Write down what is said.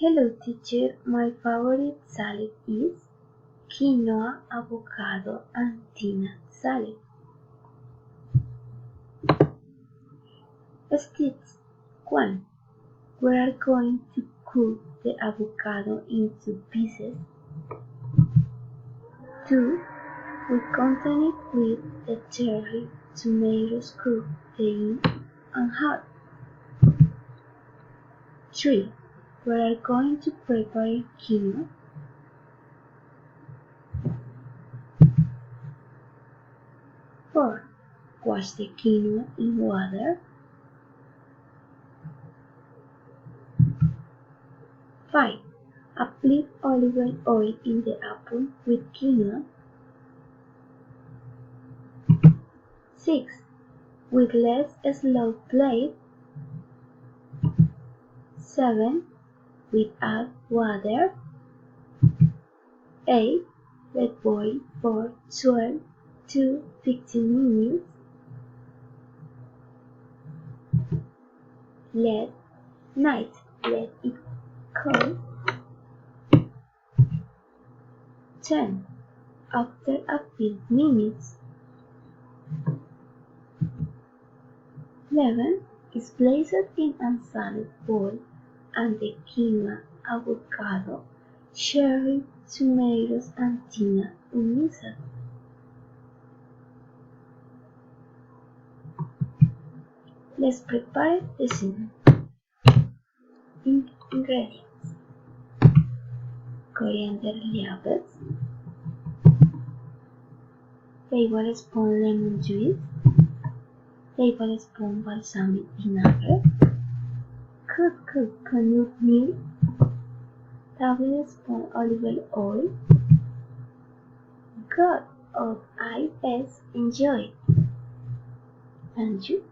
Hello teacher, my favorite salad is quinoa, avocado and tuna salad. Step 1. We are going to cook the avocado into pieces. 2. We contain it with the cherry tomatoes cooked in and hot. 3. We are going to prepare quinoa. 4. Wash the quinoa in water. 5. Apply olive oil in the apple with quinoa. 6. With less slow plate. 7. We add water. 8. Let boil for 12 to 15 minutes. Let it cool. 10. After a few minutes. 11. Is placed in a salad bowl and the quinoa, avocado, cherry, tomatoes and tuna unmixed. Let's prepare the scene. Ingredients: coriander leaves, tablespoon lemon juice, tablespoon balsamic vinegar, cooked coconut milk, tablespoon olive oil. God of I best enjoy. And you?